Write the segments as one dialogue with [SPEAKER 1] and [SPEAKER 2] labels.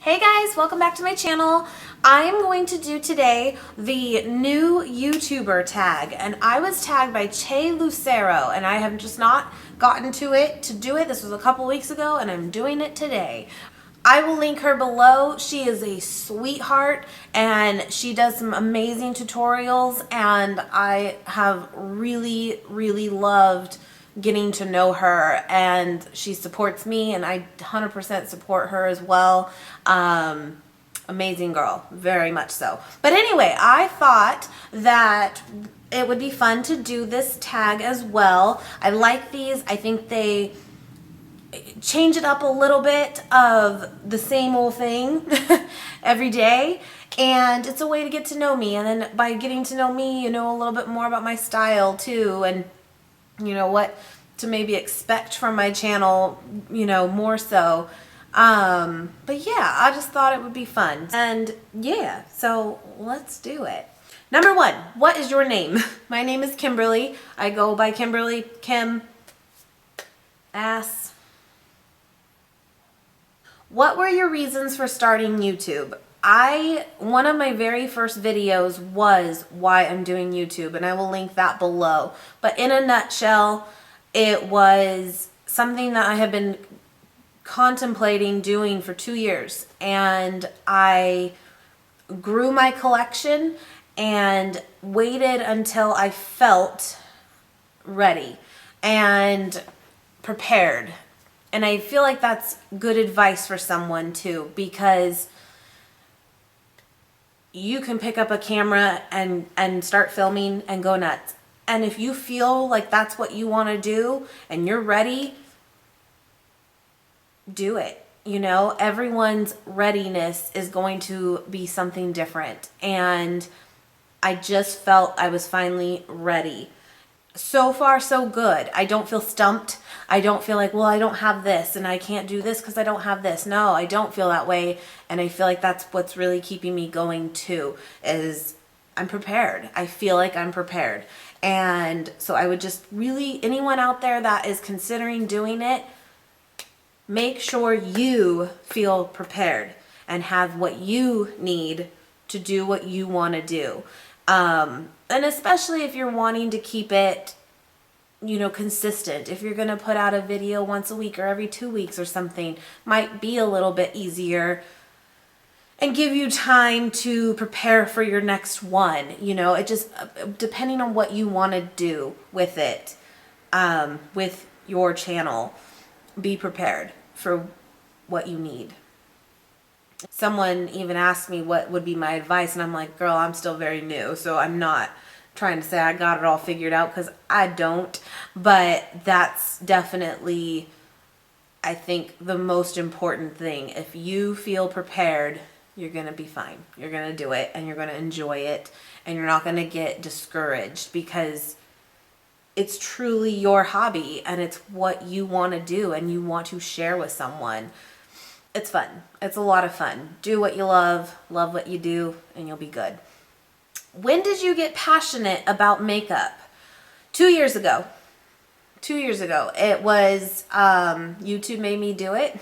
[SPEAKER 1] Hey guys, welcome back to my channel. I'm going to do today the new YouTuber tag, and I was tagged by Chay Lucero, and I have just not gotten to it to do it. This was a couple weeks ago and I'm doing it today. I will link her below. She is a sweetheart and she does some amazing tutorials, and I have really loved getting to know her, and she supports me and I 100% support her as well. Amazing girl, very much so. But anyway, I thought that it would be fun to do this tag as well. I like these. I think they change it up a little bit of the same old thing every day, and it's a way to get to know me, and then by getting to know me, you know a little bit more about my style too, and you know what to maybe expect from my channel, you know, more so. But yeah, I just thought it would be fun, and yeah, so let's do it. Number one, what is your name? My name is Kimberly. I go by Kimberly, Kim, ass. What were your reasons for starting YouTube? One of my very first videos was why I'm doing YouTube, and I will link that below. But in a nutshell, it was something that I have been contemplating doing for 2 years, and I grew my collection and waited until I felt ready and prepared. And I feel like that's good advice for someone too, because you can pick up a camera and start filming and go nuts. And if you feel like that's what you want to do and you're ready, do it. You know, everyone's readiness is going to be something different. And I just felt I was finally ready. So far, so good. I don't feel stumped. I don't feel like, well, I don't have this and I can't do this because I don't have this. No, I don't feel that way. And I feel like that's what's really keeping me going too, is I'm prepared. I feel like I'm prepared. And so I would just really, anyone out there that is considering doing it, make sure you feel prepared and have what you need to do what you want to do. And especially if you're wanting to keep it, you know, consistent. If you're going to put out a video once a week or every 2 weeks or something, might be a little bit easier and give you time to prepare for your next one. You know, it just, depending on what you want to do with it, with your channel, be prepared for what you need. Someone even asked me what would be my advice, and I'm like, girl, I'm still very new, so I'm not trying to say I got it all figured out, because I don't. But that's definitely, I think, the most important thing. If you feel prepared, you're going to be fine. You're going to do it, and you're going to enjoy it, and you're not going to get discouraged, because it's truly your hobby, and it's what you want to do, and you want to share with someone. It's fun. It's a lot of fun. Do what you love what you do, and you'll be good. When did you get passionate about makeup? 2 years ago. 2 years ago. It was, YouTube made me do it.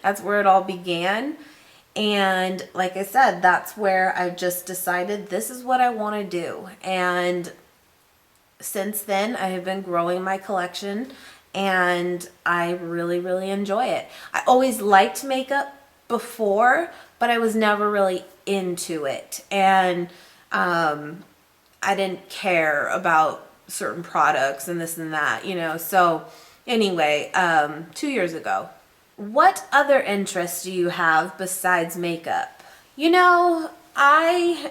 [SPEAKER 1] That's where it all began. And like I said, that's where I just decided this is what I want to do. And since then, I have been growing my collection, and I really enjoy it. I always liked makeup before, but I was never really into it. And I didn't care about certain products and this and that, you know. So anyway, 2 years ago. What other interests do you have besides makeup? You know, I'm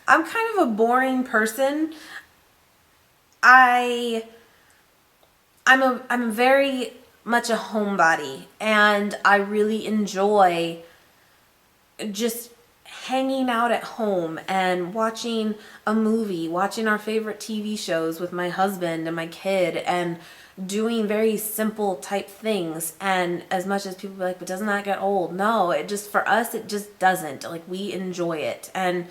[SPEAKER 1] kind of a boring person. I'm very much a homebody, and I really enjoy just hanging out at home and watching a movie, watching our favorite TV shows with my husband and my kid, and doing very simple type things. And as much as people be like, but doesn't that get old? No, it just, for us, it just doesn't. Like, we enjoy it. And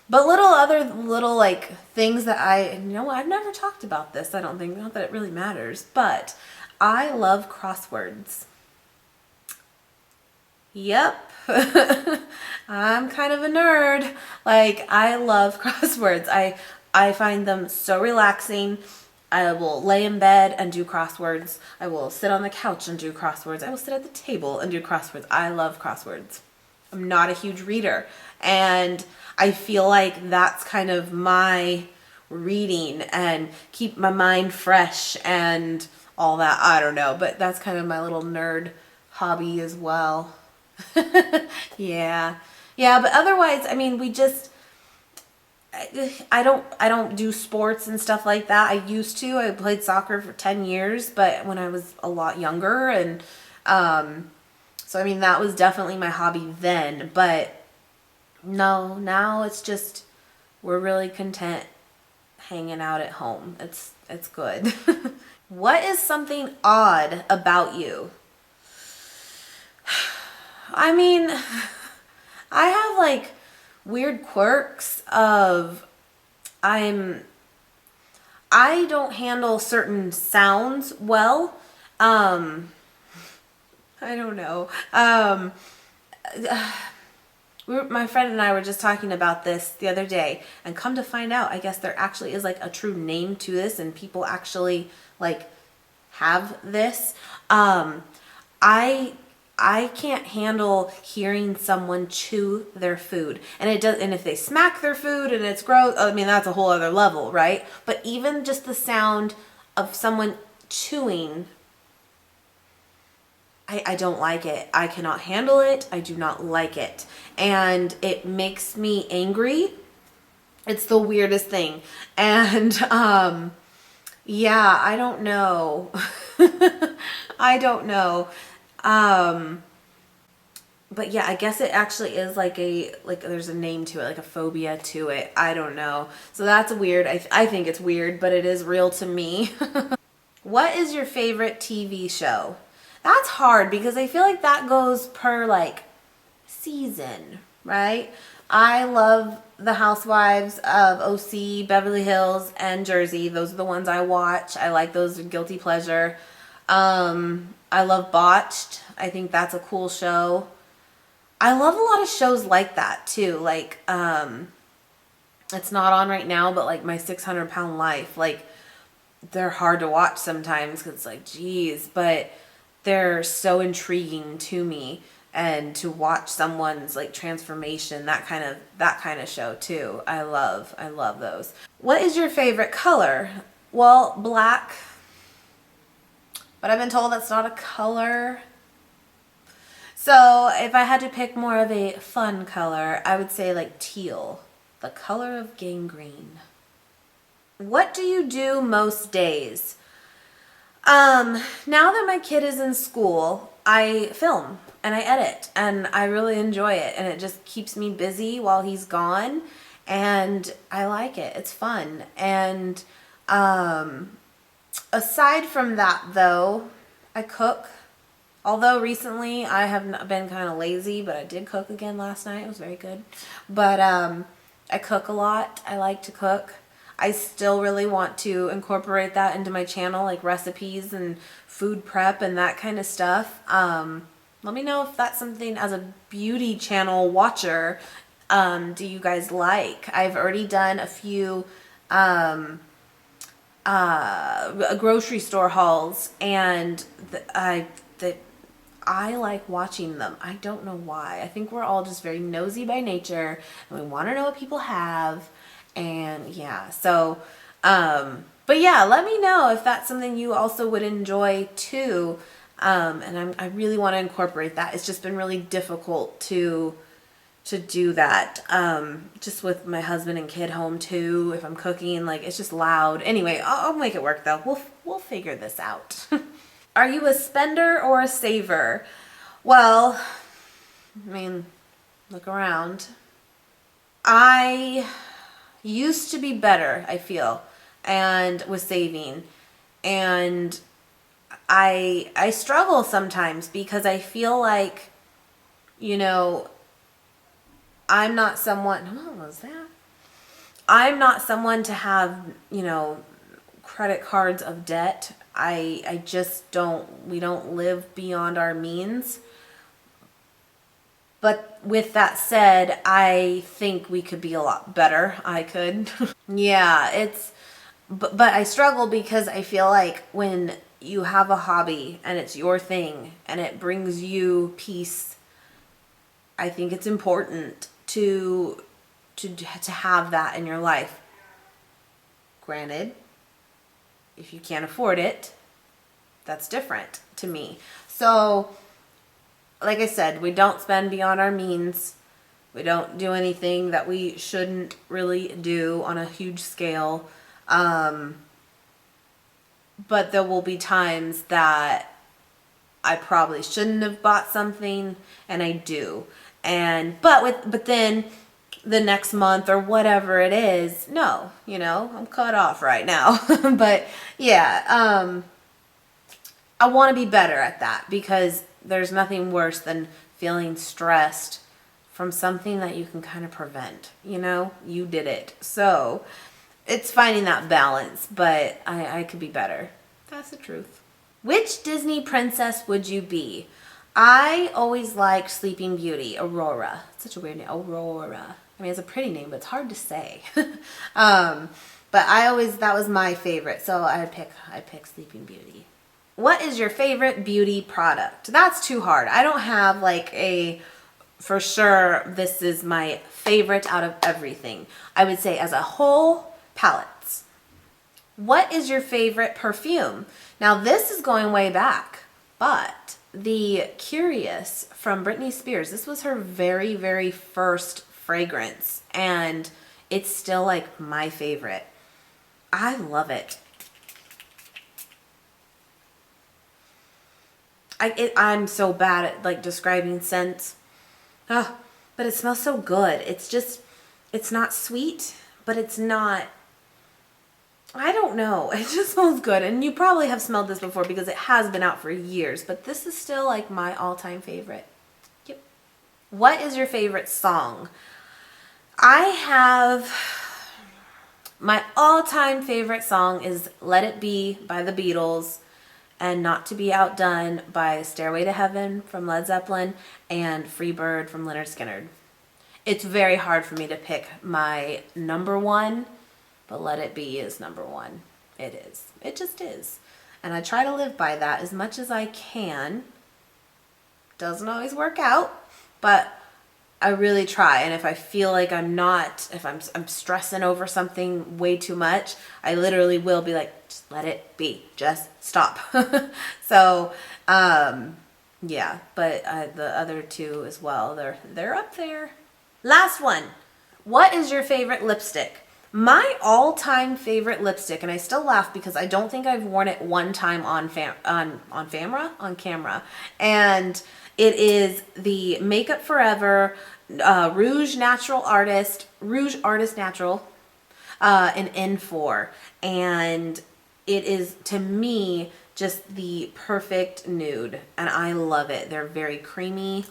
[SPEAKER 1] but little like things that I've never talked about this, I don't think, not that it really matters, but I love crosswords. Yep. I'm kind of a nerd. Like, I love crosswords. I find them so relaxing. I will lay in bed and do crosswords. I will sit on the couch and do crosswords. I will sit at the table and do crosswords. I love crosswords. I'm not a huge reader, and I feel like that's kind of my reading and keep my mind fresh and all that. I don't know, but that's kind of my little nerd hobby as well. Yeah. Yeah, but otherwise, I mean, we just I don't do sports and stuff like that. I used to. I played soccer for 10 years, but when I was a lot younger, and so I mean that was definitely my hobby then, but no, now it's just we're really content hanging out at home. It's good. What is something odd about you? I mean, I have like weird quirks of I'm I don't handle certain sounds well. Um I don't know. My friend and I were just talking about this the other day, and come to find out, I guess there actually is like a true name to this, and people actually like have this. I I can't handle hearing someone chew their food. And it does, and if they smack their food and it's gross, I mean that's a whole other level, right? But even just the sound of someone chewing, I don't like it. I cannot handle it. I do not like it. And it makes me angry. It's the weirdest thing. And yeah, I don't know. I don't know. Um but yeah, I guess it actually is like there's a name to it, like a phobia to it. I don't know. So that's weird. I think it's weird, but it is real to me. What is your favorite TV show? That's hard because I feel like that goes per like season, right? I love the Housewives of OC, Beverly Hills, and Jersey. Those are the ones I watch. I like those, guilty pleasure. I love Botched. I think that's a cool show. I love a lot of shows like that too. Like, it's not on right now, but like My 600-Pound Life. Like, they're hard to watch sometimes because it's like, geez, but they're so intriguing to me. And to watch someone's like transformation, that kind of show too. I love those. What is your favorite color? Well, black, but I've been told that's not a color. So if I had to pick more of a fun color, I would say like teal, the color of gangrene. What do you do most days? Now that my kid is in school, I film and I edit and I really enjoy it, and it just keeps me busy while he's gone, and I like it. It's fun. And aside from that though, I cook. Although recently I have been kind of lazy, but I did cook again last night. It was very good. But I cook a lot. I like to cook. I still really want to incorporate that into my channel, like recipes and food prep and that kind of stuff. Let me know if that's something, as a beauty channel watcher, do you guys like? I've already done a few grocery store hauls, and I like watching them. I don't know why. I think we're all just very nosy by nature, and we want to know what people have. And yeah, so, but yeah, let me know if that's something you also would enjoy too. And I really want to incorporate that. It's just been really difficult to do that. Just with my husband and kid home too. If I'm cooking, like it's just loud. Anyway, I'll make it work though. We'll figure this out. Are you a spender or a saver? Well, I mean, look around. I used to be better, I feel, and with saving. And I struggle sometimes because I feel like, you know, I'm not someone, what was that? I'm not someone to have, you know, credit cards of debt. I just don't, we don't live beyond our means. But with that said, I think we could be a lot better. I could. Yeah, but I struggle because I feel like when you have a hobby and it's your thing and it brings you peace, I think it's important to have that in your life. Granted, if you can't afford it, that's different to me. So, like I said, we don't spend beyond our means. We don't do anything that we shouldn't really do on a huge scale. But there will be times that I probably shouldn't have bought something and I do. But then the next month or whatever it is, no, I'm cut off right now. But yeah, I want to be better at that because there's nothing worse than feeling stressed from something that you can kind of prevent. You did it. So it's finding that balance, but I could be better. That's the truth. Which Disney princess would you be? I always liked Sleeping Beauty, Aurora. It's such a weird name, Aurora. I mean, it's a pretty name, but it's hard to say. But that was my favorite, so I'd pick Sleeping Beauty. What is your favorite beauty product? That's too hard. I don't have for sure, this is my favorite out of everything. I would say as a whole, palettes. What is your favorite perfume? Now this is going way back, but the Curious from Britney Spears, this was her very, very first fragrance, and it's still like my favorite. I love it. I'm so bad at like describing scents. Oh, but it smells so good. It's not sweet, but it's not, I don't know. It just smells good. And you probably have smelled this before because it has been out for years, but this is still like my all-time favorite. Yep. What is your favorite song? My all-time favorite song is Let It Be by the Beatles and Not to Be Outdone by Stairway to Heaven from Led Zeppelin and Free Bird from Lynyrd Skynyrd. It's very hard for me to pick my number one, but Let It Be is number one. It is. It just is. And I try to live by that as much as I can. Doesn't always work out, but I really try. And if I feel like if I'm stressing over something way too much, I literally will be like, just let it be. Just stop. So, yeah, but the other two as well, they're up there. Last one. What is your favorite lipstick? My all-time favorite lipstick, and I still laugh because I don't think I've worn it one time on camera, and it is the Makeup Forever Rouge Artist Natural in N4, and it is to me just the perfect nude, and I love it. They're very creamy.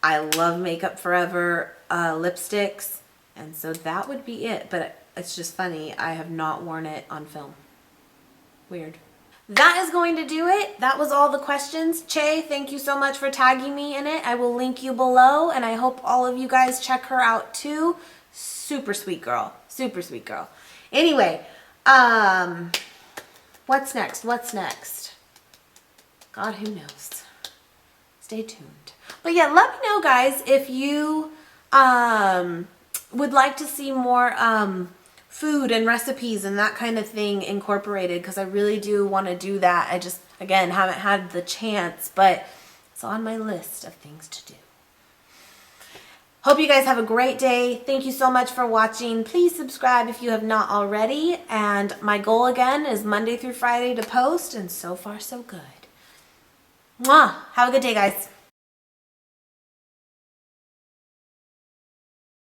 [SPEAKER 1] I love Makeup Forever lipsticks, and so that would be it. But it's just funny, I have not worn it on film. Weird. That is going to do it. That was all the questions. Chay, thank you so much for tagging me in it. I will link you below, and I hope all of you guys check her out too. Super sweet girl. Super sweet girl. Anyway, what's next? What's next? God, who knows? Stay tuned. But yeah, let me know, guys, if you would like to see more food and recipes and that kind of thing incorporated, because I really do want to do that. I just, again, haven't had the chance, but it's on my list of things to do. Hope you guys have a great day. Thank you so much for watching. Please subscribe if you have not already. And my goal again is Monday through Friday to post, and so far so good. Mwah! Have a good day, guys.